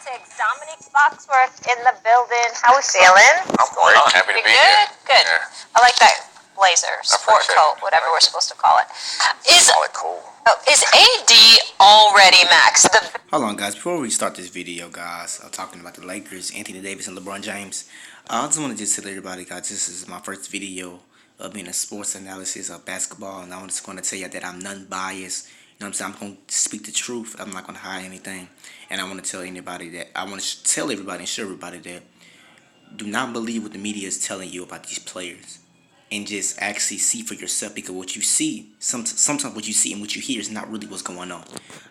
Celtics. Dominic Foxworth in the building. How we feeling? I'm great. Happy to be here. Good. Yeah. I like that blazer, sport coat, whatever we're supposed to call it. Is AD already max? Hold on, guys. Before we start this video, guys, I'm talking about the Lakers, Anthony Davis, and LeBron James. I just want to tell everybody, guys, this is my first video of being a sports analysis of basketball, and I'm just going to tell you that I'm non-biased. You know what I'm saying? I'm going to speak the truth. I'm not going to hide anything. And I want to tell anybody that, I want to tell everybody and show everybody that do not believe what the media is telling you about these players. And just actually see for yourself, because what you see, sometimes what you see and what you hear is not really what's going on.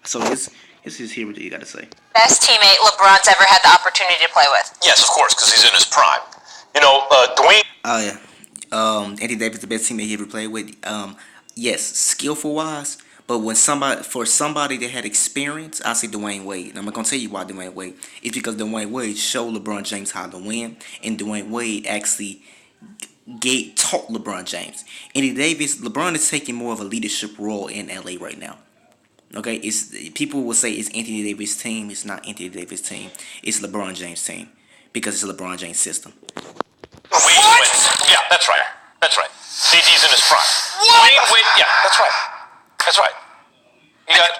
So this is here what you got to say. Best teammate LeBron's ever had the opportunity to play with? Yes, of course, because he's in his prime. You know, Dwayne. Oh yeah. Anthony Davis, the best teammate he ever played with. Yes, skillful wise, but when somebody that had experience, I say Dwayne Wade. And I'm not gonna tell you why Dwayne Wade. It's because Dwayne Wade showed LeBron James how to win, and Dwayne Wade actually taught LeBron James. Anthony Davis, LeBron is taking more of a leadership role in LA right now. Okay, it's people will say it's Anthony Davis' team. It's not Anthony Davis' team. It's LeBron James' team because it's LeBron James' system. What? Yeah, that's right. That's right. CD's in his prime. What? Wait, yeah, that's right. That's right. You got.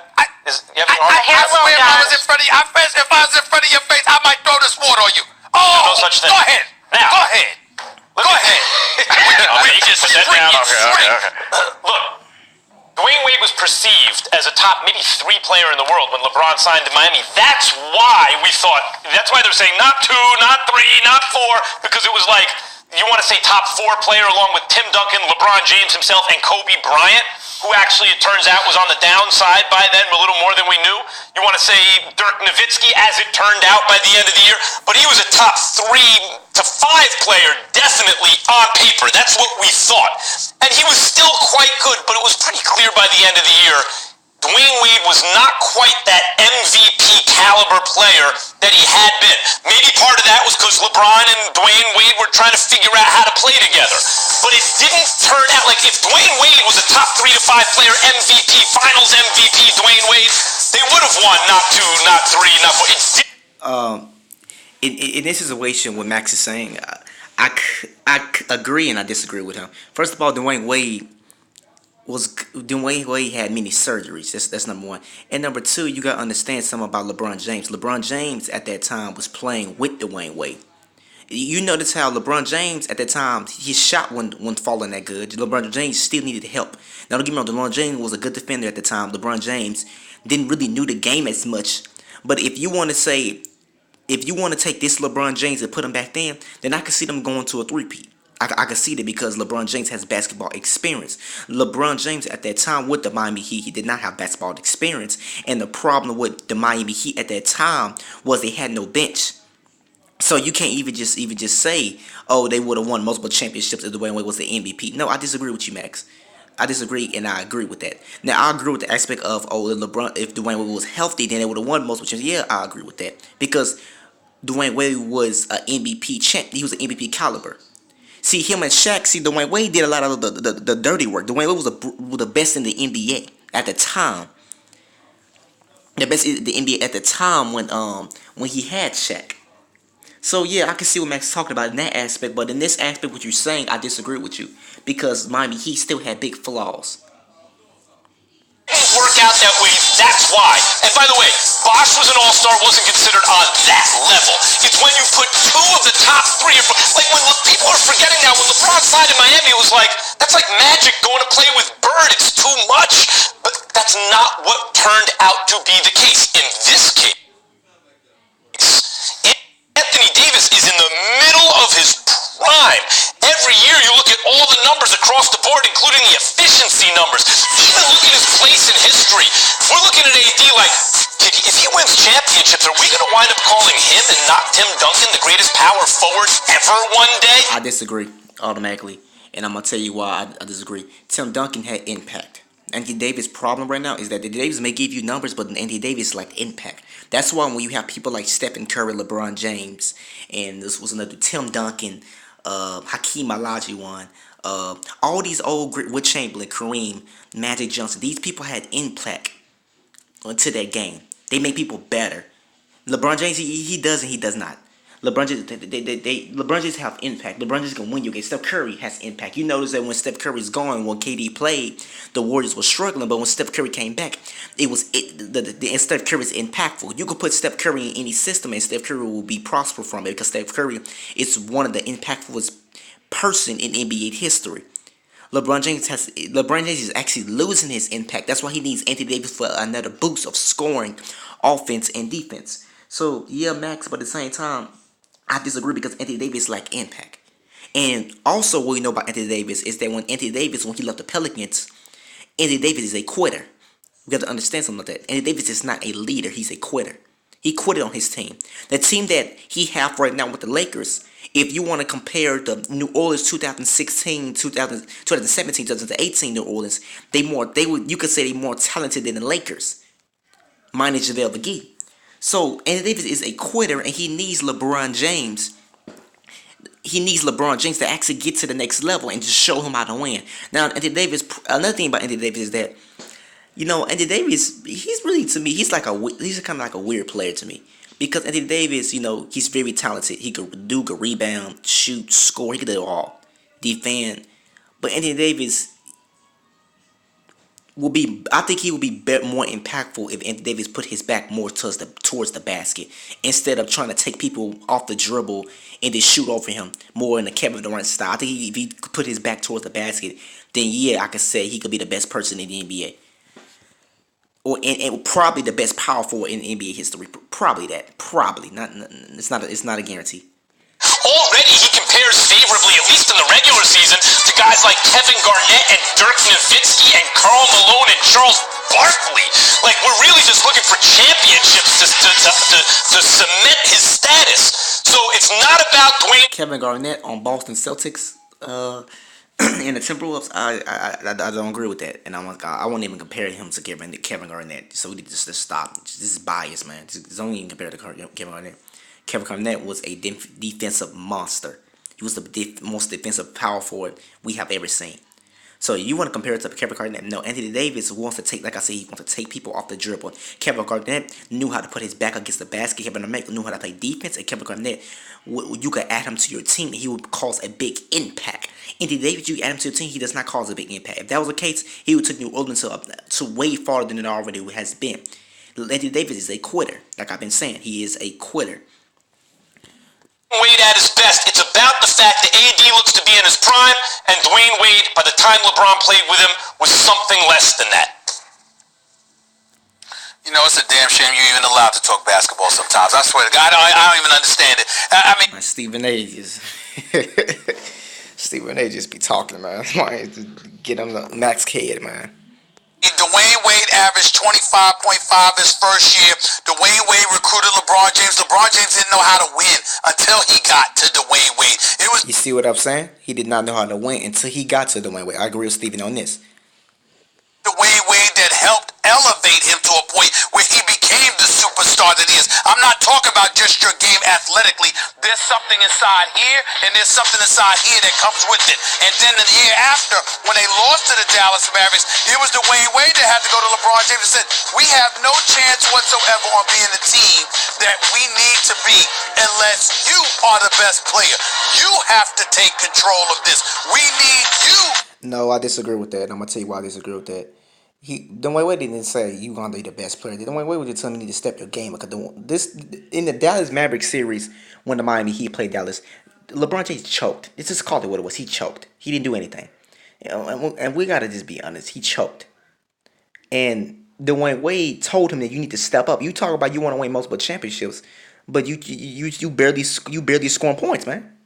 You have I swear if I was in front of you, if I was in front of your face, I might throw this water on you. Oh, no such thing. Go ahead. Now. Go ahead. Go ahead. You just put that down. Okay. Look, Dwayne Wade was perceived as a top, maybe 3 player in the world when LeBron signed to Miami. That's why we thought. That's why they're saying not 2, not 3, not 4, because it was like you want to say top 4 player along with Tim Duncan, LeBron James himself, and Kobe Bryant, who actually it turns out was on the downside by then, a little more than we knew. You want to say Dirk Nowitzki, as it turned out by the end of the year, but he was a top 3 to 5 player, definitely on paper. That's what we thought. And he was still quite good, but it was pretty clear by the end of the year, Dwayne Wade was not quite that MVP caliber player that he had been. Maybe part of that was because LeBron and Dwayne Wade were trying to figure out how to play together. But it didn't turn out like if Dwayne Wade was a top 3 to 5 player MVP, Finals MVP Dwayne Wade, they would have won not 2, not 3, not 4. In this situation, what Max is saying, I agree and I disagree with him. First of all, Dwayne Wade had many surgeries. That's number 1. And number 2, you gotta understand something about LeBron James. LeBron James at that time was playing with Dwayne Wade. You notice how LeBron James at that time, his shot wasn't falling that good. LeBron James still needed help. Now don't get me wrong, LeBron James was a good defender at the time. LeBron James didn't really knew the game as much. But if you want to take this LeBron James and put him back then I can see them going to a 3-peat. I can see that because LeBron James has basketball experience. LeBron James at that time with the Miami Heat, he did not have basketball experience. And the problem with the Miami Heat at that time was they had no bench. So you can't even just say, oh, they would have won multiple championships if Dwayne Wade was the MVP. No, I disagree with you, Max. I disagree, and I agree with that. Now, I agree with the aspect of, if Dwayne Wade was healthy, then they would have won multiple championships. Yeah, I agree with that. Because Dwayne Wade was an MVP champ. He was an MVP caliber. See, him and Shaq, Dwayne Wade did a lot of the dirty work. Dwayne Wade was the best in the NBA at the time. The best in the NBA at the time when he had Shaq. So, yeah, I can see what Max is talking about in that aspect. But in this aspect, what you're saying, I disagree with you. Because Miami Heat still had big flaws. Didn't work out that way, that's why. And by the way, Bosh was an all-star, wasn't considered on that level. It's when you put 2 of the top 3, like when people are forgetting now, when LeBron signed in Miami, it was like, that's like Magic going to play with Bird, it's too much. But that's not what turned out to be the case. In this case, Anthony Davis is in the middle of his prime. Every year you look at all the numbers across the board, including the efficiency numbers. Even look at his place in history. We're looking at AD like, if he wins championships, are we going to wind up calling him and not Tim Duncan the greatest power forward ever one day? I disagree automatically, and I'm going to tell you why I disagree. Tim Duncan had impact. Anthony Davis' problem right now is that Anthony Davis may give you numbers, but Anthony Davis lacked impact. That's why when you have people like Stephen Curry, LeBron James, and this was another Tim Duncan, Hakeem Olajuwon, all these old Wilt Chamberlain, Kareem, Magic Johnson, these people had impact onto that game. They made people better. LeBron James, he does and he does not. LeBron James, LeBron James have impact. LeBron James can win you game. Steph Curry has impact. You notice that when Steph Curry's gone, when KD played, the Warriors were struggling. But when Steph Curry came back, and Steph Curry is impactful. You could put Steph Curry in any system, and Steph Curry will be prosper from it because Steph Curry is one of the impactful person in NBA history. LeBron James is actually losing his impact. That's why he needs Anthony Davis for another boost of scoring, offense, and defense. So yeah, Max, but at the same time, I disagree because Anthony Davis lack impact. And also what we know about Anthony Davis is that when he left the Pelicans, Anthony Davis is a quitter. We got to understand something like that. Anthony Davis is not a leader, he's a quitter. He quitted on his team. The team that he have right now with the Lakers, if you want to compare the New Orleans 2016, 2017, 2018 New Orleans, you could say they're more talented than the Lakers, minus JaVale McGee. So Anthony Davis is a quitter, and he needs LeBron James. He needs LeBron James to actually get to the next level and just show him how to win. Now, Anthony Davis. Another thing about Anthony Davis is that, Anthony Davis. He's really, to me, he's kind of like a weird player to me because Anthony Davis, he's very talented. He could rebound, shoot, score. He could do it all, defend. But Anthony Davis. I think he will be more impactful if Anthony Davis put his back more towards the basket instead of trying to take people off the dribble and just shoot over him more in the Kevin Durant style. I think if he put his back towards the basket, then yeah, I could say he could be the best person in the NBA, and probably the best power forward in NBA history. Probably that. Probably not. It's not a guarantee. Already he compares favorably, at least in the regular season, to guys like Kevin Garnett and Dirk Nowitzki and Karl Malone and Charles Barkley. Like, we're really just looking for championships to cement his status. So it's not about Dwayne. Kevin Garnett on Boston Celtics in the Timberwolves, I don't agree with that. And I won't even compare him to Kevin Garnett. So we need to just stop. This is bias, man. Just don't even compare to Kevin Garnett. Kevin Garnett was a defensive monster. He was the most defensive power forward we have ever seen. So you want to compare it to Kevin Garnett? No, Anthony Davis wants to take, like I said, he wants to take people off the dribble. Kevin Garnett knew how to put his back against the basket. Kevin Garnett knew how to play defense. And Kevin Garnett, you could add him to your team, and he would cause a big impact. Anthony Davis, you add him to your team, he does not cause a big impact. If that was the case, he would take New Orleans to way farther than it already has been. Anthony Davis is a quitter. Like I've been saying, he is a quitter. Wade at his best. It's about the fact that AD looks to be in his prime, and Dwayne Wade, by the time LeBron played with him, was something less than that. It's a damn shame you're even allowed to talk basketball sometimes. I swear to God, I don't even understand it. I mean, Stephen A. Stephen A. just be talking, man. Get him the max head, man. Dwayne Wade averaged 25.5 his first year. Dwayne Wade recruited LeBron James. LeBron James didn't know how to win until he got to Dwayne Wade. You see what I'm saying? He did not know how to win until he got to Dwayne Wade. I agree with Stephen on this. Dwayne Wade that helped elevate him to a point where he became the superstar that he is. I'm not talking about just your game athletically. There's something inside here, and there's something inside here that comes with it. And then the year after, when they lost to the Dallas Mavericks, it was Dwayne Wade that had to go to LeBron James and said, we have no chance whatsoever on being the team that we need to be unless you are the best player. You have to take control of this. We need you. No, I disagree with that. I'm going to tell you why I disagree with that. Dwayne Wade didn't say you're going to be the best player. Dwayne Wade was just telling me to step your game. Because in the Dallas Mavericks series, when the Miami Heat played Dallas, LeBron James choked. Let's just call it what it was. He choked. He didn't do anything. And we got to just be honest. He choked. And Dwayne Wade told him that you need to step up. You talk about you want to win multiple championships, but you barely scoring points, man.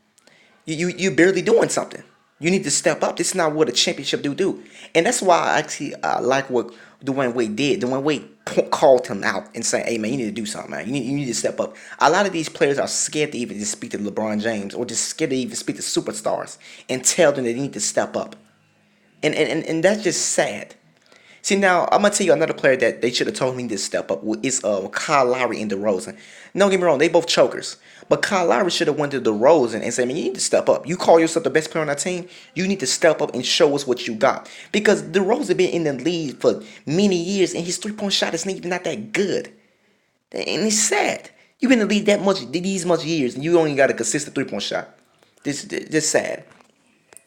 You barely doing something. You need to step up. This is not what a championship do. And that's why I actually like what Dwayne Wade did. Dwayne Wade called him out and said, hey, man, you need to do something, man. You need to step up. A lot of these players are scared to even just speak to LeBron James or just scared to even speak to superstars and tell them they need to step up. And that's just sad. See, now, I'm going to tell you another player that they should have told me to step up is Kyle Lowry and DeRozan. Don't get me wrong, they both chokers. But Kyle Lowry should have went to DeRozan and said, man, you need to step up. You call yourself the best player on our team, you need to step up and show us what you got. Because DeRozan been in the league for many years, and his three-point shot is not even that good. And it's sad. You've been in the league these much years, and you only got a consistent 3-point shot. This sad.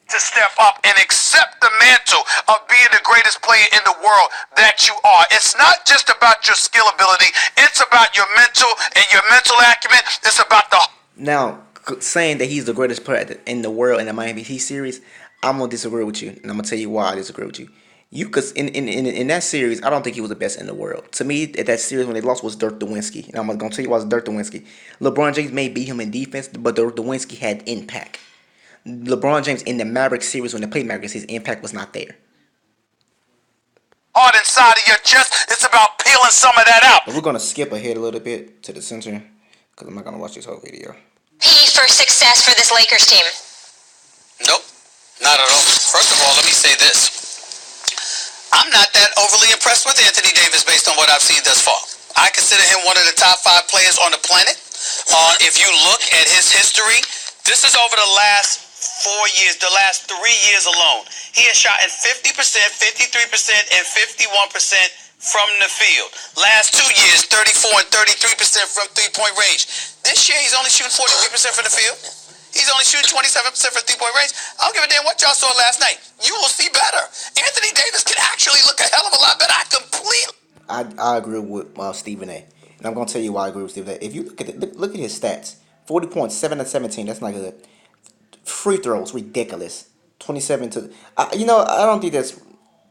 To step up and accept the mantle of being the greatest player in the world that you are. It's not just about your skill ability. It's about your mental and your mental acumen. It's about the... Now, saying that he's the greatest player in the world in the Miami Heat series, I'm gonna disagree with you, and I'm gonna tell you why I disagree with you. Cause in that series, I don't think he was the best in the world. To me, at that series when they lost was Dirk Nowitzki, and I'm gonna tell you why it's Dirk Nowitzki. LeBron James may beat him in defense, but Dirk Nowitzki had impact. LeBron James in the Mavericks series when they played Mavericks, his impact was not there. Heart inside of your chest, it's about peeling some of that out. But we're gonna skip ahead a little bit to the center because I'm not gonna watch this whole video. P for success for this Lakers team. Nope, not at all. First of all, let me say this. I'm not that overly impressed with Anthony Davis based on what I've seen thus far. I consider him one of the top 5 players on the planet. If you look at his history, this is over the last 4 years, the last 3 years alone. He has shot at 50%, 53%, and 51% from the field. Last 2 years, 34 and 33% from three-point range. This year, he's only shooting 43% from the field. He's only shooting 27% from three-point range. I don't give a damn what y'all saw last night. You will see better. Anthony Davis can actually look a hell of a lot better. I agree with Stephen A. And I'm gonna tell you why I agree with Stephen A. If you look at his stats, 40 points, 7 and 17. That's not good. Free throws, ridiculous. 27 to. I don't think that's.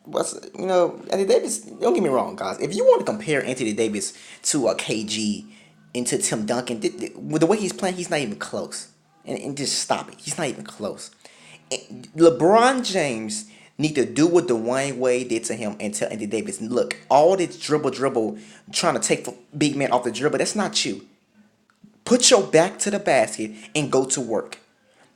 Anthony Davis. Don't get me wrong, guys. If you want to compare Anthony Davis to a KG and to Tim Duncan, with the way he's playing, he's not even close. And just stop it. He's not even close. And LeBron James need to do what Dwayne Wade did to him and tell Anthony Davis, look, all this dribble, trying to take big man off the dribble, that's not you. Put your back to the basket and go to work.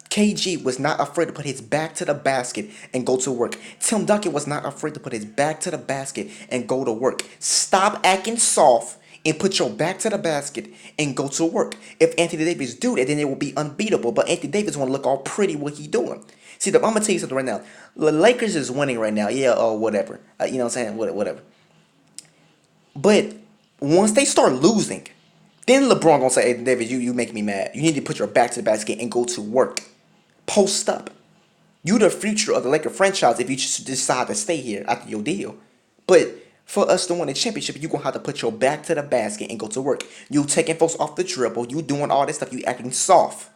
KG was not afraid to put his back to the basket and go to work. Tim Duncan was not afraid to put his back to the basket and go to work. Stop acting soft and put your back to the basket and go to work. If Anthony Davis do that, then it will be unbeatable. But Anthony Davis want to look all pretty what he doing. See, I'm going to tell you something right now. The Lakers is winning right now. Yeah, or whatever. You know what I'm saying? Whatever. But once they start losing, then LeBron going to say, hey, Davis, you make me mad. You need to put your back to the basket and go to work. Post up. You the future of the Laker franchise if you just decide to stay here after your deal. But for us to win the championship, you're going to have to put your back to the basket and go to work. You taking folks off the dribble. You doing all this stuff. You acting soft.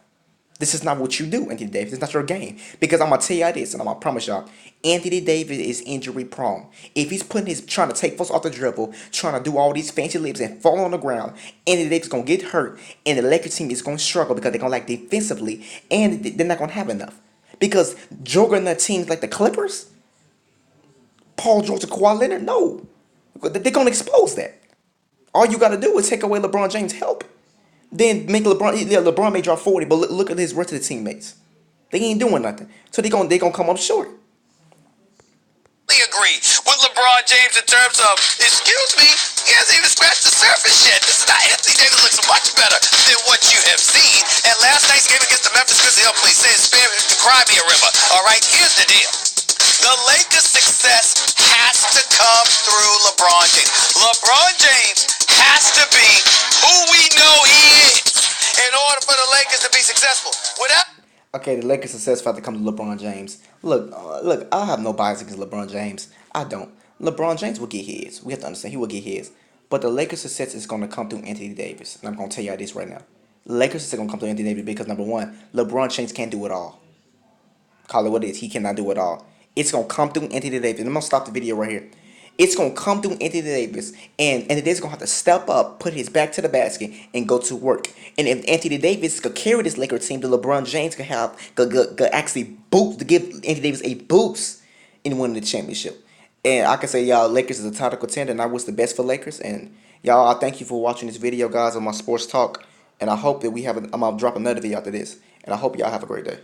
This is not what you do, Anthony Davis. It's not your game. Because I'm going to tell y'all this, and I'm going to promise y'all, Anthony Davis is injury prone. If he's trying to take folks off the dribble, trying to do all these fancy lips and fall on the ground, Anthony Davis is going to get hurt, and the Lakers team is going to struggle because they're going to lack defensively, and they're not going to have enough. Because juggernaut teams like the Clippers, Paul George and Kawhi Leonard, no. They're going to expose that. All you got to do is take away LeBron James' help. Then make LeBron may drop 40, but look at his rest of the teammates. They ain't doing nothing. So they gonna come up short. Agree with LeBron James in terms of, excuse me, he hasn't even scratched the surface yet. This is not Anthony Davis looks much better than what you have seen. And last night's game against the Memphis Grizzlies, please say spare the cry me a river. All right, here's the deal. The Lakers' success has to come through LeBron James. LeBron James has to be who we know he is in order for the Lakers to be successful. Okay, the Lakers' success have to come to LeBron James. Look, I have no bias against LeBron James. I don't. LeBron James will get his. We have to understand he will get his. But the Lakers' success is going to come through Anthony Davis. And I'm going to tell you this right now. The Lakers' success is going to come through Anthony Davis because, number one, LeBron James can't do it all. Call it what it is. He cannot do it all. It's going to come through Anthony Davis. And I'm going to stop the video right here. It's going to come through Anthony Davis, and Anthony Davis is going to have to step up, put his back to the basket, and go to work. And if Anthony Davis could carry this Lakers team, then LeBron James could actually give Anthony Davis a boost in winning the championship. And I can say, y'all, Lakers is a title contender, and I wish the best for Lakers. And y'all, I thank you for watching this video, guys, on my sports talk. And I hope that I'm going to drop another video after this. And I hope y'all have a great day.